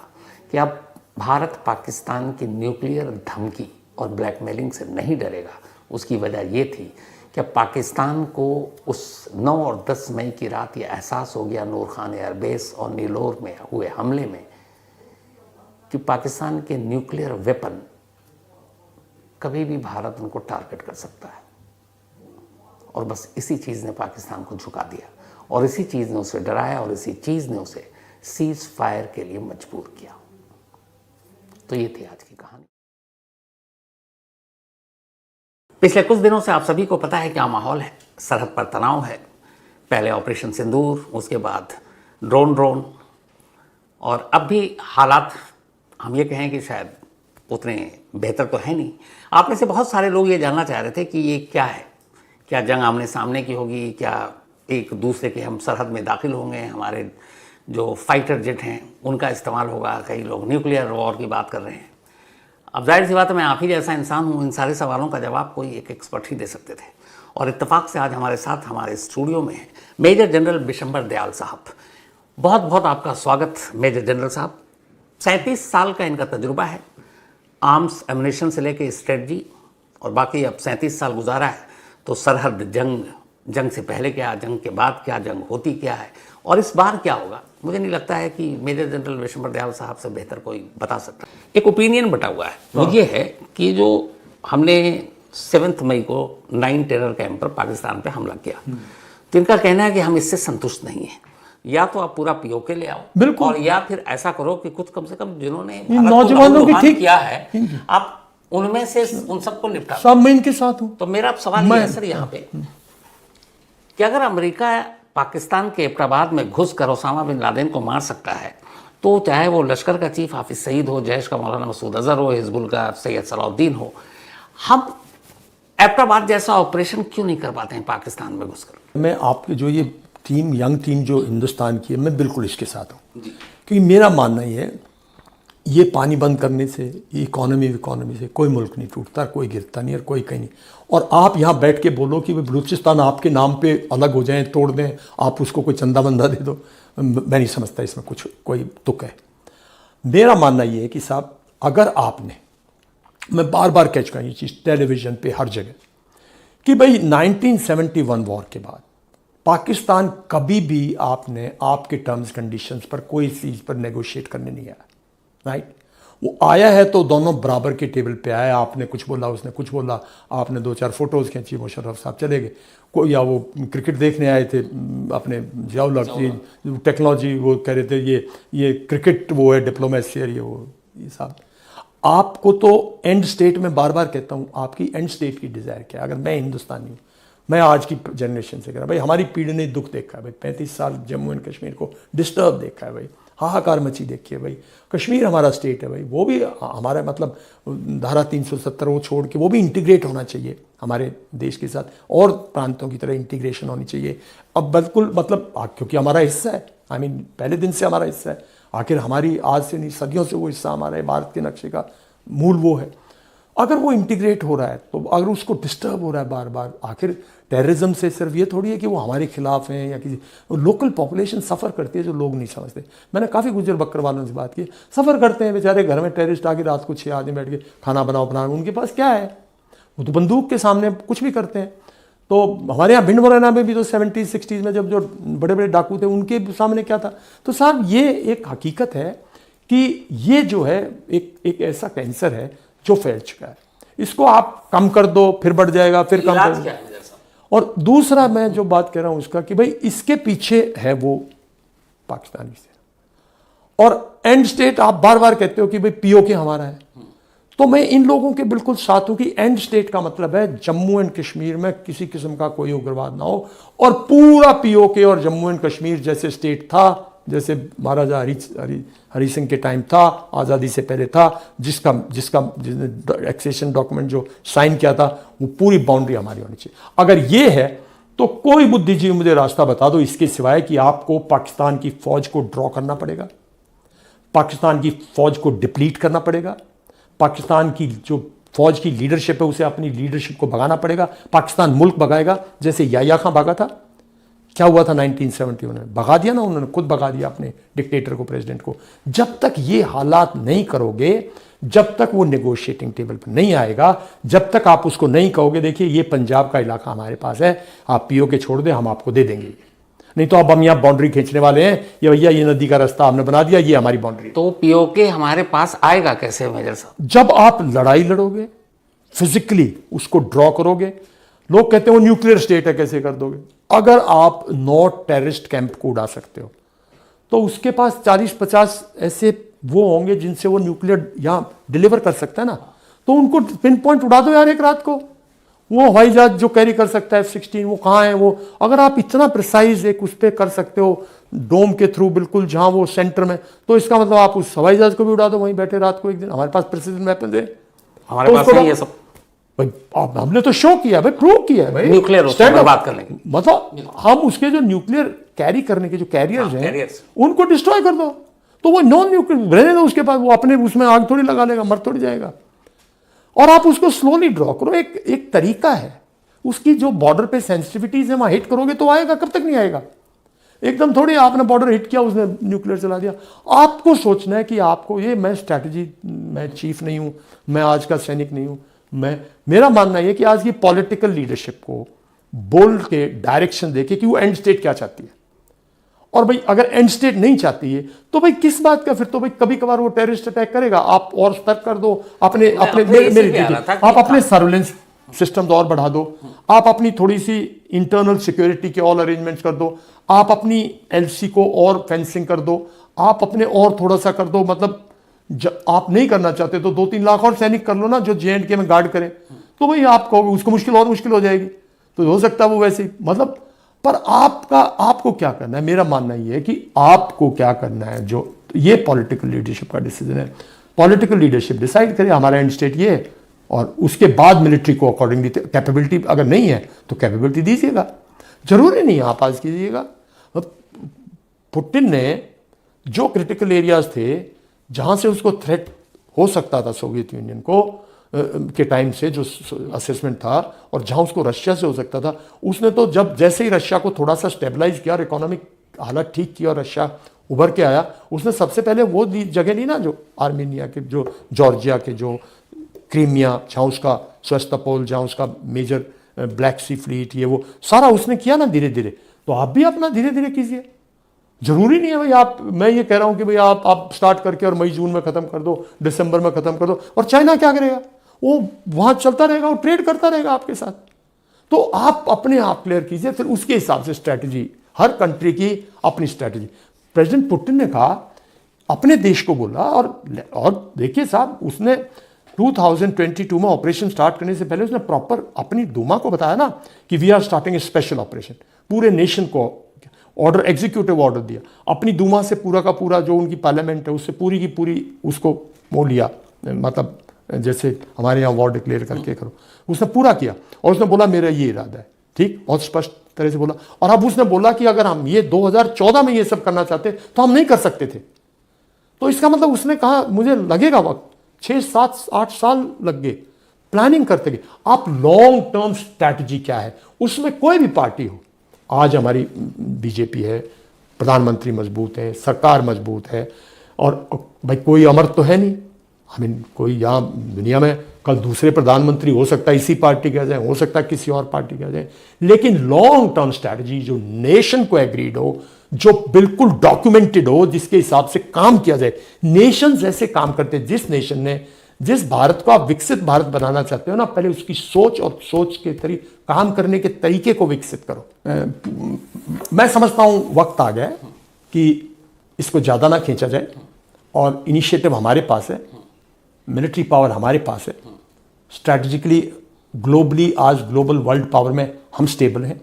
कि अब भारत पाकिस्तान की न्यूक्लियर धमकी और ब्लैकमेलिंग से नहीं डरेगा, उसकी वजह ये थी कि पाकिस्तान को उस 9 और 10 मई की रात ये एहसास हो गया नूर खान एयरबेस और नीलोर में हुए हमले में कि पाकिस्तान के न्यूक्लियर वेपन कभी भी भारत उनको टारगेट कर सकता है। और बस इसी चीज़ ने पाकिस्तान को झुका दिया और इसी चीज़ ने उसे डराया और इसी चीज़ ने उसे सीज फायर के लिए मजबूर किया। तो ये थी आज की कहानी। पिछले कुछ दिनों से आप सभी को पता है क्या माहौल है, सरहद पर तनाव है। पहले ऑपरेशन सिंदूर, उसके बाद ड्रोन और अब भी हालात हम ये कहें कि शायद उतने बेहतर तो है नहीं। आप में से बहुत सारे लोग ये जानना चाह रहे थे कि ये क्या है, क्या जंग आमने सामने की होगी, क्या एक दूसरे के हम सरहद में दाखिल होंगे, हमारे जो फाइटर जेट हैं उनका इस्तेमाल होगा, कई लोग न्यूक्लियर वॉर की बात कर रहे हैं। अब जाहिर सी बात है, मैं आप ही जैसा इंसान हूँ, इन सारे सवालों का जवाब कोई एक एक्सपर्ट ही दे सकते थे। और इत्तेफाक से आज हमारे साथ हमारे स्टूडियो में है मेजर जनरल बिशंबर दयाल साहब। बहुत बहुत आपका स्वागत मेजर जनरल साहब। 37 साल का इनका तजुर्बा है, आर्म्स एमुनेशन से लेकर स्ट्रेटजी, और बाकी अब 37 साल गुजारा है तो सरहद जंग से पहले क्या, जंग के बाद क्या, जंग होती क्या है और इस बार क्या होगा, मुझे नहीं लगता है कि मेजर जनरल बिशंबर दयाल साहब से बेहतर कोई बता सकता। एक ओपिनियन बटा हुआ है, वो ये है कि जो हमने 7 मई को 9 टेरर कैंप पर पाकिस्तान पे हमला किया, तो इनका कहना है कि हम इससे संतुष्ट नहीं हैं। या तो आप पूरा पीओके ले आओ और या फिर ऐसा करो कि कुछ कम से कम जिन्होंने नौजवानों की ठीक किया है आप उनमें से उन सबको निपटा। सब मैं इनके साथ हूं। तो मेरा सवाल ये है सर यहाँ पे कि अगर अमेरिका पाकिस्तान के एबटाबाद में घुसकर ओसामा बिन लादेन को मार सकता है, तो चाहे वो लश्कर का चीफ हाफिज सईद हो, जैश का मौलाना मसूद अजहर हो, हिजबुल का सैयद सलाउद्दीन हो, हम एबटाबाद जैसा ऑपरेशन क्यों नहीं कर पाते हैं पाकिस्तान में घुसकर? मैं आपकी जो ये टीम, यंग टीम जो हिंदुस्तान की है, मैं बिल्कुल इसके साथ हूँ, क्योंकि मेरा मानना ये है, ये पानी बंद करने से, इकोनॉमी से कोई मुल्क नहीं टूटता, कोई गिरता नहीं और कोई कहीं नहीं। और आप यहाँ बैठ के बोलो कि बलूचिस्तान आपके नाम पे अलग हो जाए, तोड़ दें, आप उसको कोई चंदा बंदा दे दो, मैं नहीं समझता इसमें कुछ कोई तुक है। मेरा मानना ये है कि साहब, अगर आपने, मैं बार बार कह चुका ये चीज़ टेलीविज़न पे हर जगह, कि भाई 1971 वॉर के बाद पाकिस्तान कभी भी आपके टर्म्स कंडीशंस पर कोई चीज़ पर नेगोशिएट करने नहीं आया, राइट? वो आया है तो दोनों बराबर के टेबल पे आया, आपने कुछ बोला, उसने कुछ बोला, आपने 2-4 फोटोज़ खींची, मुशर्रफ साहब चले गए, कोई या वो क्रिकेट देखने आए थे अपने जियाउल हक, टेक्नोलॉजी वो कह रहे थे ये क्रिकेट वो है, डिप्लोमेसी है, ये साहब। आपको तो एंड स्टेट में बार बार कहता हूँ, आपकी एंड स्टेट की डिज़ायर क्या है? अगर मैं हिंदुस्तानी हूँ, मैं आज की जनरेशन से कह रहा भाई, हमारी पीढ़ी ने दुख देखा है भाई, 35 साल जम्मू एंड कश्मीर को डिस्टर्ब देखा है भाई, हाहाकार मची देखी है भाई, कश्मीर हमारा स्टेट है भाई, वो भी हमारा मतलब धारा 370 वो छोड़ के वो भी इंटीग्रेट होना चाहिए हमारे देश के साथ, और प्रांतों की तरह इंटीग्रेशन होनी चाहिए। अब बिल्कुल मतलब क्योंकि हमारा हिस्सा है, पहले दिन से हमारा हिस्सा है, आखिर हमारी आज से नहीं सदियों से वो हिस्सा हमारा है, भारत के नक्शे का मूल वो है। अगर वो इंटीग्रेट हो रहा है तो अगर उसको डिस्टर्ब हो रहा है बार बार, आखिर टेररिज्म से सिर्फ ये थोड़ी है कि वो हमारे खिलाफ हैं या किसी लोकल पॉपुलेशन सफ़र करती है जो लोग नहीं समझते। मैंने काफ़ी गुजर बकर वालों से बात की, सफ़र करते हैं बेचारे, घर में टेररिस्ट आके रात को 6 आदमी बैठ के खाना बनाओ, उनके पास क्या है, वो तो बंदूक के सामने कुछ भी करते हैं। तो हमारे यहाँ भिंड मुरैना में भी तो 70s 60s में जब जो बड़े बड़े डाकू थे उनके सामने क्या था। तो साहब ये एक हकीकत है कि ये जो है एक ऐसा कैंसर है जो फैल चुका है। इसको आप कम कर दो फिर बढ़ जाएगा, फिर कम कर दो। और दूसरा मैं जो बात कह रहा हूं उसका कि भाई इसके पीछे है वो पाकिस्तानी से, और एंड स्टेट आप बार बार कहते हो कि भाई पीओके हमारा है, तो मैं इन लोगों के बिल्कुल साथ हूं कि एंड स्टेट का मतलब है जम्मू एंड कश्मीर में किसी किस्म का कोई उग्रवाद ना हो, और पूरा पीओके और जम्मू एंड कश्मीर जैसे स्टेट था, जैसे महाराजा हरि सिंह के टाइम था, आज़ादी से पहले था, जिसने एक्सेशन डॉक्यूमेंट जो साइन किया था, वो पूरी बाउंड्री हमारी होनी चाहिए। अगर ये है तो कोई बुद्धिजीवी मुझे रास्ता बता दो इसके सिवाय कि आपको पाकिस्तान की फौज को ड्रॉ करना पड़ेगा, पाकिस्तान की फौज को डिप्लीट करना पड़ेगा, पाकिस्तान की जो फौज की लीडरशिप है उसे अपनी लीडरशिप को भगाना पड़ेगा। पाकिस्तान मुल्क भगाएगा जैसे याह्या खां भागा था। क्या हुआ था 1971 में, भगा दिया ना उन्होंने, खुद भगा दिया अपने डिक्टेटर को, प्रेसिडेंट को। जब तक ये हालात नहीं करोगे, जब तक वो नेगोशिएटिंग टेबल पर नहीं आएगा, जब तक आप उसको नहीं कहोगे देखिए ये पंजाब का इलाका हमारे पास है, आप पीओके छोड़ दे, हम आपको दे देंगे, नहीं तो अब हम यहाँ बाउंड्री खींचने वाले हैं, ये भैया ये नदी का रास्ता हमने बना दिया, ये हमारी बाउंड्री। तो पीओके हमारे पास आएगा कैसे मेजर साहब? जब आप लड़ाई लड़ोगे, फिजिकली उसको ड्रॉ करोगे। लोग कहते हैं वो न्यूक्लियर स्टेट है, कैसे कर दोगे? अगर आप 9 टेररिस्ट कैंप को उड़ा सकते हो तो उसके पास 40-50 ऐसे वो होंगे जिनसे वो न्यूक्लियर यहाँ डिलीवर कर सकता है ना, तो उनको पिन पॉइंट उड़ा दो यार एक रात को। वो हवाई जहाज जो कैरी कर सकता है F-16, वो कहाँ है वो? अगर आप इतना प्रिसाइज एक उस पर कर सकते हो डोम के थ्रू, बिल्कुल जहाँ वो सेंटर में, तो इसका मतलब आप उस हवाई जहाज को भी उड़ा दो वहीं बैठे रात को एक दिन। हमारे पास प्रिसीजन वेपन है, हमारे पास नहीं है सब भाई, हमने तो शो किया भाई, प्रूव किया है भाई, न्यूक्लियर बात कर लेंगे। मतलब हम उसके जो न्यूक्लियर कैरी करने के जो कैरियर्स हैं उनको डिस्ट्रॉय कर दो, तो वो नॉन न्यूक्लियर रहने दो उसके पास, वो अपने उसमें आग थोड़ी लगा लेगा, मर थोड़ी जाएगा। और आप उसको स्लोली ड्रॉ करो, एक तरीका है उसकी। जो बॉर्डर पे सेंसिटिविटीज है वहां हिट करोगे तो आएगा, कब तक नहीं आएगा? एकदम थोड़ी आपने बॉर्डर हिट किया उसने न्यूक्लियर चला दिया। आपको सोचना है कि आपको ये, मैं स्ट्रैटेजी, मैं चीफ नहीं हूं, मैं आज का सैनिक नहीं हूं, मेरा मानना यह कि आज की पॉलिटिकल लीडरशिप को बोल के डायरेक्शन देके कि वो एंड स्टेट क्या चाहती है। और भाई अगर एंड स्टेट नहीं चाहती है तो भाई किस बात का, फिर तो भाई कभी कभार वो टेररिस्ट अटैक करेगा, आप और सतर्क कर दो अपने आप अपने सर्वेलेंस सिस्टम और बढ़ा दो, आप अपनी थोड़ी सी इंटरनल सिक्योरिटी के ऑल अरेंजमेंट्स कर दो, आप अपनी एलसी को और फेंसिंग कर दो, आप अपने और थोड़ा सा कर दो। मतलब आप नहीं करना चाहते तो 2-3 लाख और सैनिक कर लो ना जो JNK में गार्ड करें, तो भाई आप कहोगे उसको मुश्किल और मुश्किल हो जाएगी, तो हो सकता है वो वैसे ही, मतलब। पर आपको क्या करना है, मेरा मानना ये है कि आपको क्या करना है, जो ये पॉलिटिकल लीडरशिप का डिसीजन है। पॉलिटिकल लीडरशिप डिसाइड करे हमारा एंड स्टेट ये है, और उसके बाद मिलिट्री को अकॉर्डिंगली कैपेबिलिटी अगर नहीं है तो कैपेबिलिटी दीजिएगा, जरूरी नहीं आप आज कीजिएगा। पुतिन ने जो क्रिटिकल एरियाज थे जहां से उसको थ्रेट हो सकता था सोवियत यूनियन को के टाइम से जो असेसमेंट था, और जहां उसको रशिया से हो सकता था, उसने तो जब जैसे ही रशिया को थोड़ा सा स्टेबलाइज किया और इकोनॉमिक हालत ठीक की और रशिया उभर के आया, उसने सबसे पहले वो जगह ली ना जो आर्मेनिया के, जो जॉर्जिया के, जो क्रीमिया, जहाँ उसका सेवास्तोपोल, जहाँ उसका मेजर ब्लैक सी फ्लीट, ये वो सारा उसने किया ना धीरे धीरे। तो आप भी अपना धीरे धीरे कीजिए, जरूरी नहीं है भाई आप, मैं ये कह रहा हूं कि भाई आप स्टार्ट करके और मई जून में खत्म कर दो, दिसंबर में खत्म कर दो। और चाइना क्या करेगा, वो वहां चलता रहेगा, वो ट्रेड करता रहेगा आपके साथ। तो आप अपने आप क्लियर कीजिए, फिर उसके हिसाब से स्ट्रैटेजी, हर कंट्री की अपनी स्ट्रैटेजी। प्रेसिडेंट पुतिन ने कहा, अपने देश को बोला, और देखिए साहब, उसने 2022 में ऑपरेशन स्टार्ट करने से पहले उसने प्रॉपर अपनी दुमा को बताया ना कि we are starting a special operation. पूरे नेशन को ऑर्डर, एग्जीक्यूटिव ऑर्डर दिया, अपनी दुमा से पूरा का पूरा जो उनकी पार्लियामेंट है उससे पूरी की पूरी उसको वो लिया, मतलब जैसे हमारे यहाँ वॉर डिक्लेयर करके करो, उसने पूरा किया। और उसने बोला मेरा ये इरादा है, ठीक, बहुत स्पष्ट तरह से बोला। और अब उसने बोला कि अगर हम ये 2014 में ये सब करना चाहते तो हम नहीं कर सकते थे, तो इसका मतलब उसने कहा मुझे लगेगा वक्त, 6, 7, 8 साल लग गए प्लानिंग करते गए। आप लॉन्ग टर्म स्ट्रैटेजी क्या है, उसमें कोई भी पार्टी हो, आज हमारी बीजेपी है, प्रधानमंत्री मजबूत है, सरकार मजबूत है, और भाई कोई अमर तो है नहीं। आई मीन कोई यहाँ दुनिया में कल दूसरे प्रधानमंत्री हो सकता है इसी पार्टी के आ जाए, हो सकता है किसी और पार्टी के आ जाए, लेकिन लॉन्ग टर्म स्ट्रैटेजी जो नेशन को एग्रीड हो, जो बिल्कुल डॉक्यूमेंटेड हो, जिसके हिसाब से काम किया जाए। नेशंस ऐसे काम करते हैं, जिस नेशन ने, जिस भारत को आप विकसित भारत बनाना चाहते हो ना, पहले उसकी सोच और सोच के काम करने के तरीके को विकसित करो। मैं समझता हूं वक्त आ गया है कि इसको ज़्यादा ना खींचा जाए, और इनिशिएटिव हमारे पास है, मिलिट्री पावर हमारे पास है, स्ट्रैटेजिकली ग्लोबली आज ग्लोबल वर्ल्ड पावर में हम स्टेबल हैं।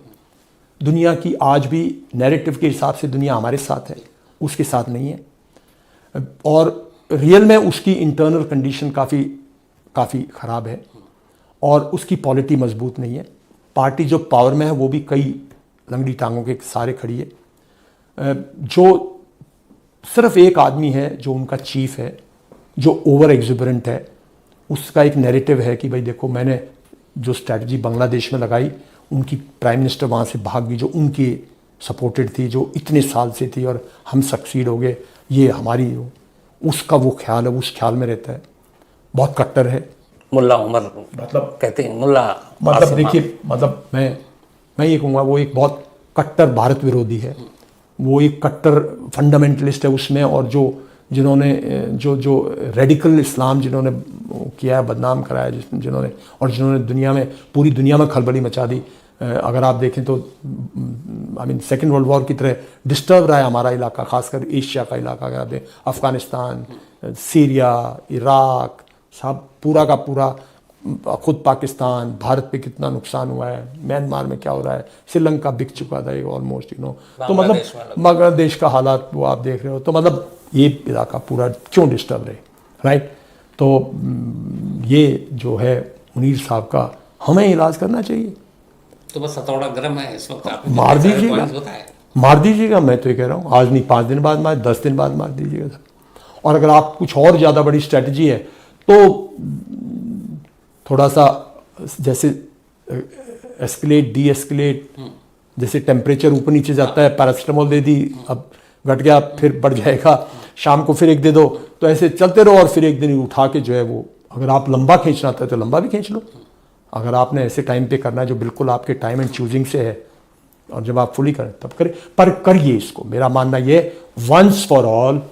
दुनिया की आज भी नैरेटिव के हिसाब से दुनिया हमारे साथ है, उसके साथ नहीं है, और रियल में उसकी इंटरनल कंडीशन काफ़ी ख़राब है, और उसकी पॉलिटी मजबूत नहीं है। पार्टी जो पावर में है वो भी कई लंगड़ी टांगों के सारे खड़ी है। जो सिर्फ एक आदमी है जो उनका चीफ है, जो ओवर एग्जुबरेंट है, उसका एक नैरेटिव है कि भाई देखो मैंने जो स्ट्रैटेजी बांग्लादेश में लगाई, उनकी प्राइम मिनिस्टर वहाँ से भाग गई, जो उनकी सपोर्टेड थी, जो इतने साल से थी, और हम सक्सीड हो गए, ये हमारी, उसका वो ख्याल है, उस ख्याल में रहता है, बहुत कट्टर है। मुल्ला उमर मतलब कहते हैं, मुल्ला मतलब देखिए, मतलब मैं ये कहूँगा वो एक बहुत कट्टर भारत विरोधी है, वो एक कट्टर फंडामेंटलिस्ट है उसमें, और जिन्होंने जो रेडिकल इस्लाम जिन्होंने किया है, बदनाम कराया, जिन्होंने दुनिया में, पूरी दुनिया में खलबली मचा दी। अगर आप देखें तो I mean second world war की तरह डिस्टर्ब रहा है हमारा इलाका, खासकर एशिया का इलाका। अगर आप देखें अफ़गानिस्तान, सीरिया, इराक, सब पूरा का पूरा, खुद पाकिस्तान, भारत पे कितना नुकसान हुआ है, म्यांमार में क्या हो रहा है, श्रीलंका बिक चुका था ऑलमोस्ट, तो मतलब बांग्लादेश का हालात वो आप देख रहे हो, तो मतलब ये इलाका पूरा क्यों डिस्टर्ब रहे, राइट। तो ये जो है मुनीर साहब का हमें इलाज करना चाहिए। तो बस हथौड़ा गर्म है इस वक्त, मार दीजिएगा, मैं तो ये कह रहा हूँ, आज नहीं 5 दिन बाद मार, 10 दिन बाद मार दीजिएगा। और अगर आप कुछ और ज़्यादा बड़ी स्ट्रैटेजी है तो थोड़ा सा जैसे एस्केलेट डी एस्केलेट, जैसे टेम्परेचर ऊपर नीचे जाता है, पैरासिटामोल दे दी, अब घट गया फिर बढ़ जाएगा, शाम को फिर एक दे दो, तो ऐसे चलते रहो, और फिर एक दिन उठा के जो है वो, अगर आप लंबा खींचना था तो लंबा भी खींच लो। अगर आपने ऐसे टाइम पे करना है जो बिल्कुल आपके टाइम एंड चूजिंग से है, और जब आप फुली करें तब करें, पर करिए इसको। मेरा मानना ये, once for all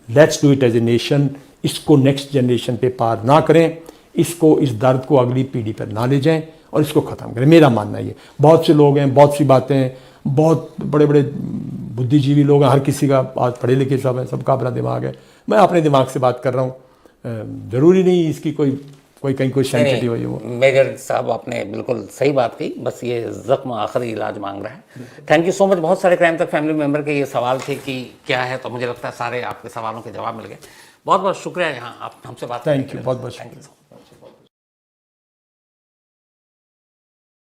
let's do it as a nation. इसको नेक्स्ट जनरेशन पे पार ना करें, इसको, इस दर्द को अगली पीढ़ी पर ना ले जाएं, और इसको ख़त्म करें। मेरा मानना ये, बहुत से लोग हैं, बहुत सी बातें, बहुत बड़े बड़े बुद्धिजीवी लोग हैं, हर किसी का आज पढ़े लिखे सब है, सबका अपना दिमाग है, मैं अपने दिमाग से बात कर रहा हूँ। ज़रूरी नहीं इसकी कोई कहीं कोई सेंसिटिव हो। वो मेजर साहब आपने बिल्कुल सही बात की, बस ये जख्म आखिरी इलाज मांग रहा है। Thank you so much. बहुत सारे क्राइम तक फैमिली मेंबर के ये सवाल थे कि क्या है, तो मुझे लगता है सारे आपके सवालों के जवाब मिल गए। बहुत बहुत शुक्रिया यहाँ आप हमसे बात। थैंक यू, बहुत बहुत शुक्रिया।